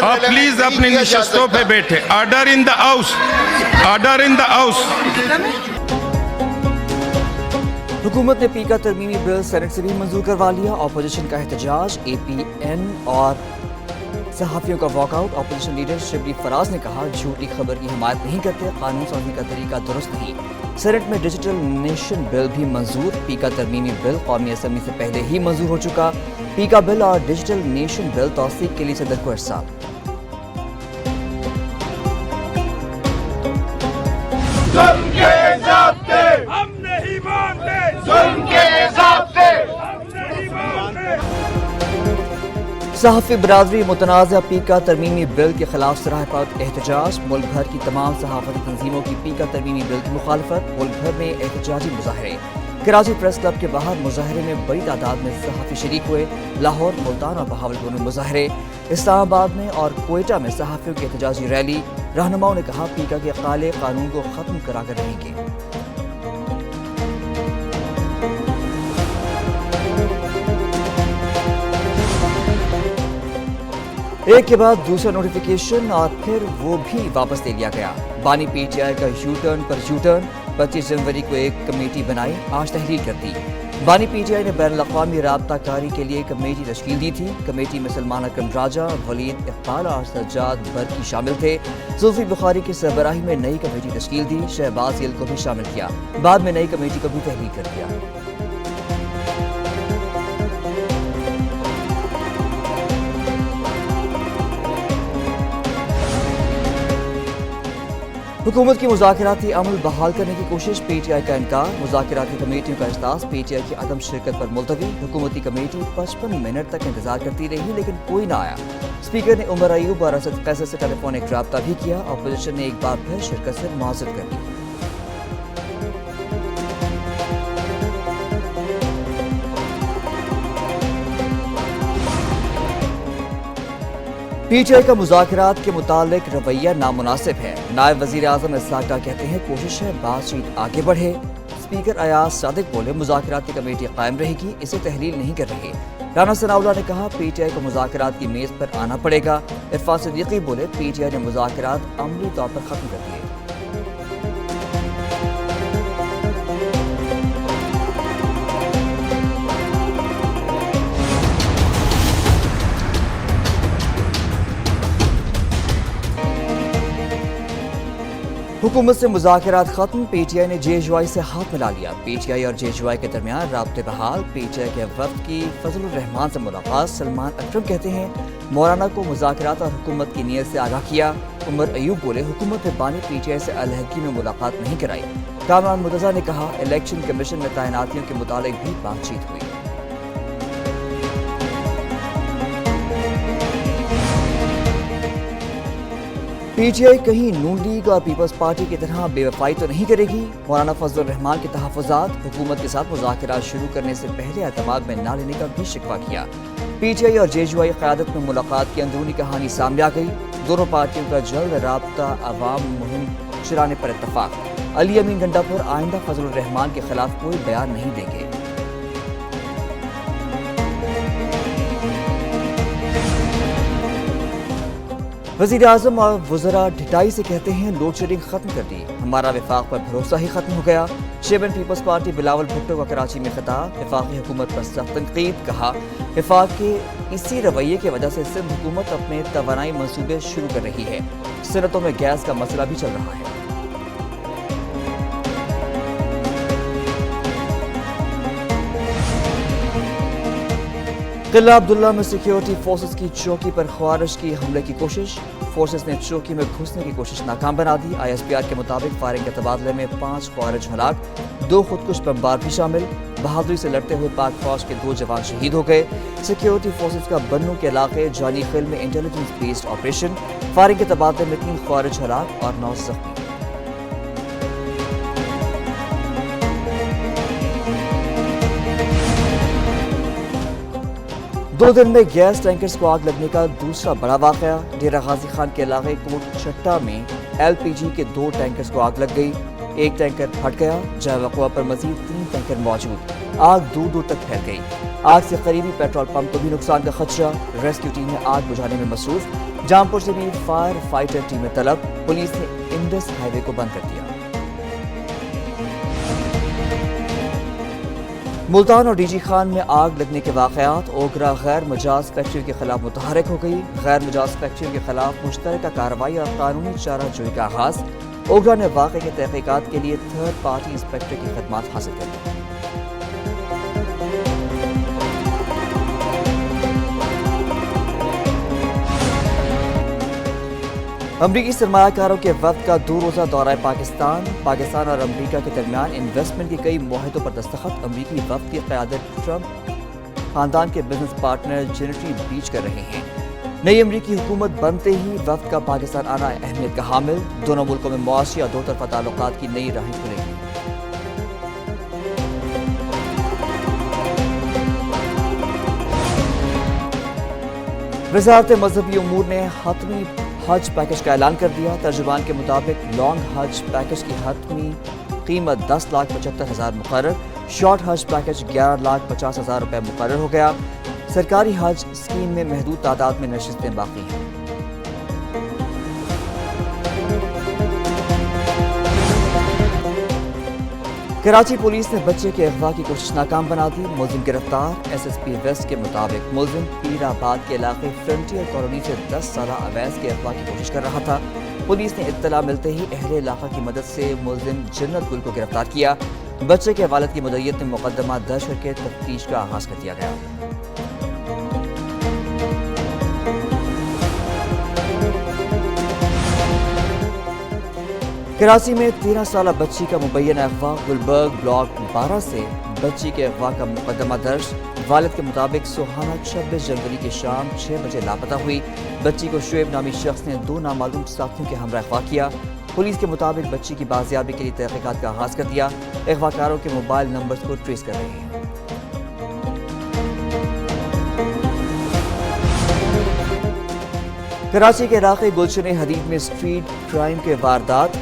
आप प्लीज अपनी नशस्तों पे बैठे। Order in the house, order in the house. हुकूमत ने पीका तरमीमी बिल सेनेट से भी मंजूर करवा लिया। अपोजिशन का एहतजाज, APN और सहाफ़ियों का walkout. Opposition leader Shibli Faraz ने कहा, झूठी खबर की हिमायत नहीं करते, कानून साजी का तरीका दुरुस्त नहीं। सेनेट में डिजिटल नेशन बिल भी मंजूर। पीका तरमीमी बिल कौमी असम्बली से पहले ही मंजूर हो चुका। पीका बिल और डिजिटल नेशन बिल तौसीक के लिए सदर को इरसाल। हम नहीं मानते, सहाफ़ी बरादरी मुतनाज़ा पीका तरमीमी बिल के खिलाफ सराहपात एहतजाज। मुल्क भर की तमाम सहाफ़ती तंजीमों की पीका तरमीमी बिल की मुखालफत। मुल्क भर में एहतजाजी मुजाहरे। कराची प्रेस क्लब के बाहर मुजाहरे में बड़ी तादाद में सहाफ़ी शरीक हुए। लाहौर, मुल्तान और बहावलपुर में मुजाहरे। इस्लामाबाद में और कोयटा में सहाफ़ियों की एहतजाजी रैली। रहनुमाओं ने कहा, पीका के काले कानून को ख़त्म करा कर रहेंगे। एक के बाद दूसरा नोटिफिकेशन और फिर वो भी वापस ले लिया गया। बानी PTI का यूटर्न पर यूटर्न। 25 जनवरी को एक कमेटी बनाई, आज तहरीर कर दी। बानी PTI ने बैनुल-अक़वामी राबता कारी के लिए कमेटी तश्कील दी थी। कमेटी में सलमान अकरम राजा, वलीद इक़बाल और सज्जाद बरकी शामिल थे। जुल्फ़ी बुखारी की सरबराही में नई कमेटी तश्कील दी। शहबाज गिल को भी शामिल किया। बाद में नई कमेटी को भी तहरीर कर दिया। हुकूमत की मुज़ाकराती अमल बहाल करने की कोशिश, PTI का इनकार। मुज़ाकराती कमेटियों का इजलास PTI की अदम शिरकत पर मुलतवी। हुकूमती कमेटी 55 मिनट तक इंतजार करती रही लेकिन कोई ना आया। स्पीकर ने उमर अयूब और असद कैसर से टेलीफोनिक रब्ता भी किया। अपोजिशन ने एक बार फिर शिरकत से मुआज़रत कर दी। PTI का मुज़ाकरात के मुतालिक रवैया नामुनासिब है। नायब वज़ीर आज़म इसहाक़ डार कहते हैं, कोशिश है बातचीत आगे बढ़े। स्पीकर अयाज सादिक बोले, मुज़ाकराती कमेटी कायम रहेगी, इसे तहलील नहीं कर रहे। राना सनाउल्लाह ने कहा, PTI को मुज़ाकरात की मेज़ पर आना पड़ेगा। इरफान सिद्दीकी बोले, PTI ने मुज़ाकरात अमली तौर पर ख़त्म कर दिए। हुकूमत से मुज़ाकरात खत्म। PTI ने JHY से हाथ मिला लिया। PTI और JHY के दरमियान राब्ते बहाल। PTI के वफ़द की फजलुर रहमान से मुलाकात। सलमान अकरम कहते हैं, मौलाना को मुज़ाकरात और हुकूमत की नीयत से आगाह किया। उमर अयूब बोले, हुकूमत ने बानी PTI से अलहदगी में मुलाकात नहीं कराई। कामरान मुर्तज़ा ने कहा, इलेक्शन कमीशन में तैनातियों के मुतालिक भी बातचीत हुई। PTI कहीं नून लीग और पीपल्स पार्टी की तरह बेवफाई तो नहीं करेगी। मौलाना फजलुर रहमान के तहफ़्फ़ुज़ात। हुकूमत के साथ मुज़ाकरात शुरू करने से पहले एतमाद में ना लेने का भी शिकवा किया। PTI और JHY क़यादत में मुलाकात की अंदरूनी कहानी सामने आ गई। दोनों पार्टियों का जल्द राब्ता अवाम मुहिम चलाने पर इत्तफ़ाक़। अली अमीन गंडापुर आइंदा फजलुर रहमान के खिलाफ कोई बयान नहीं देंगे। वज़ीर आज़म और वज़रा ढिटाई से कहते हैं, लोड शेडिंग खत्म कर दी, हमारा विफाक पर भरोसा ही खत्म हो गया। चेयरमैन पीपल्स पार्टी बिलावल भुट्टो का कराची में खिताब। वफाकी हुकूमत पर सख्त तनकीद। कहा, वफाक के इसी रवैये की वजह से सिंध हुकूमत अपने तवानाई मंसूबे शुरू कर रही है। सनतों में गैस का मसला भी चल रहा है। किला अब्दुल्ला में सिक्योरिटी फोर्सेस की चौकी पर ख्वारिश की हमले की कोशिश। फोर्सेस ने चौकी में घुसने की कोशिश नाकाम बना दी। ISPR के मुताबिक फायरिंग के तबादले में 5 ख्वारिज हलाक, 2 खुदकुश बमबार भी शामिल। बहादुरी से लड़ते हुए पाक फौज के 2 जवान शहीद हो गए। सिक्योरिटी फोर्सेस का बन्नू के इलाके जानी खिल में इंटेलिजेंस बेस्ड ऑपरेशन। फायरिंग के तबादले में 3 ख्वारिज हलाक और 9 जख्मी। 2 दिन में गैस टैंकर्स को आग लगने का दूसरा बड़ा वाकया। डेरा गाजी खान के इलाके कोट चट्टा में LPG के 2 टैंकर्स को आग लग गई। एक टैंकर फट गया, जहाँ वक़वा पर मजीद 3 टैंकर मौजूद। आग दूर दूर तक फैल गई। आग से करीबी पेट्रोल पंप को भी नुकसान का खदशा। रेस्क्यू टीमें आग बुझाने में मसरूफ। جامپور سے بھی فائر فائٹر ٹیمیں طلب، پولیس نے انڈس ہائی وے کو بند کر دیا۔ ملتان اور ڈی جی خان میں آگ لگنے کے واقعات، اوگرا غیر مجاز فیکٹریوں کے خلاف متحرک ہو گئی۔ غیر مجاز فیکٹریوں کے خلاف مشترکہ کارروائی اور قانونی چارہ جوئی کا آغاز، اوگرا نے واقعے کی تحقیقات کے لیے تھرڈ پارٹی انسپیکٹر کی خدمات حاصل کر لی۔ امریکی سرمایہ کاروں کے وفد کا 2 روزہ دورہ پاکستان اور امریکہ کے درمیان انویسٹمنٹ کے کئی معاہدوں پر دستخط۔ امریکی وفد کی قیادت ٹرمپ خاندان کے بزنس پارٹنر جینیٹری بیچ کر رہے ہیں۔ نئی امریکی حکومت بنتے ہی وفد کا پاکستان آنا اہمیت کا حامل، دونوں ملکوں میں معاشی اور 2 طرفہ تعلقات کی نئی راہیں کھلیں گی۔ وزارت مذہبی امور نے حتمی حج پیکج کا اعلان کر دیا۔ ترجمان کے مطابق لانگ حج پیکج کی حتمی قیمت 10,75,000 مقرر، شارٹ حج پیکج 11,50,000 روپے مقرر ہو گیا۔ سرکاری حج اسکیم میں محدود تعداد میں نشستیں باقی ہیں۔ کراچی پولیس نے بچے کے اغوا کی کوشش ناکام بنا دی، ملزم گرفتار۔ ایس ایس پی ویسٹ کے مطابق ملزم پیر آباد کے علاقے فرنٹیئر کالونی سے 10 سالہ اویس کے اغوا کی کوشش کر رہا تھا۔ پولیس نے اطلاع ملتے ہی اہل علاقہ کی مدد سے ملزم جنت گل کو گرفتار کیا۔ بچے کے والد کی مدعیت میں مقدمہ درج کر کے تفتیش کا آغاز کر دیا گیا۔ کراچی میں 13 سالہ بچی کا مبینہ اغوا، گلبرگ بلاک 12 سے بچی کے اغوا کا مقدمہ درج۔ والد کے مطابق سوہانہ 26 جنوری کی شام 6 بجے لاپتہ ہوئی۔ بچی کو شعیب نامی شخص نے 2 نامعلوم ساتھیوں کے ہمراہ اغوا کیا۔ پولیس کے مطابق بچی کی بازیابی کے لیے تحقیقات کا آغاز کر دیا، اغوا کاروں کے موبائل نمبرز کو ٹریس کر رہے ہیں۔ کراچی کے علاقے گلشن حدید میں اسٹریٹ کرائم کے واردات،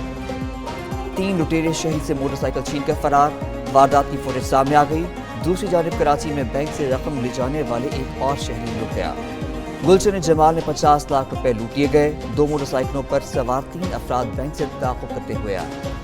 3 لٹیرے شہید سے موٹر سائیکل چھین کر فرار۔ واردات کی فوٹیج سامنے آ گئی۔ دوسری جانب کراچی میں بینک سے رقم لے جانے والے ایک اور شہری لٹ گیا۔ گلشن جمال میں 50 لاکھ روپے لوٹ لیے گئے۔ 2 موٹر سائیکلوں پر سوار 3 افراد بینک سے تعاقب کرتے ہوئے آئے۔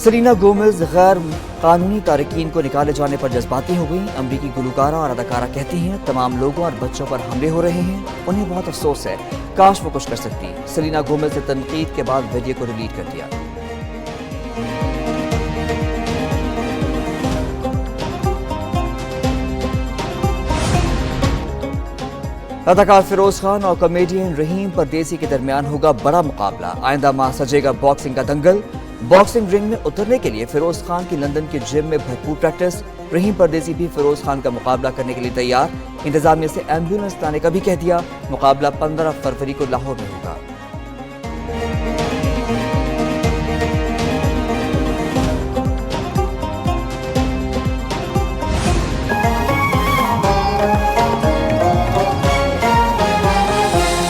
سیلینا گومز غیر قانونی تارکین کو نکالے جانے پر جذباتی ہو گئی۔ امریکی گلوکارہ اور اداکارہ کہتی ہیں تمام لوگوں اور بچوں پر حملے ہو رہے ہیں، انہیں بہت افسوس ہے، کاش وہ کچھ کر سکتی۔ سیلینا گومز نے تنقید کے بعد ویڈیو کو ڈیلیٹ کر دیا۔ اداکار فیروز خان اور کامیڈین رحیم پردیسی کے درمیان ہوگا بڑا مقابلہ، آئندہ ماہ سجے گا باکسنگ کا دنگل۔ باکسنگ رنگ میں اترنے کے لیے فیروز خان کی لندن کے جم میں بھرپور پریکٹس، رحیم پردیسی بھی فیروز خان کا مقابلہ کرنے کے لیے تیار۔ انتظامیہ سے ایمبولینس لانے کا بھی کہہ دیا۔ مقابلہ 15 فروری کو لاہور میں ہوگا۔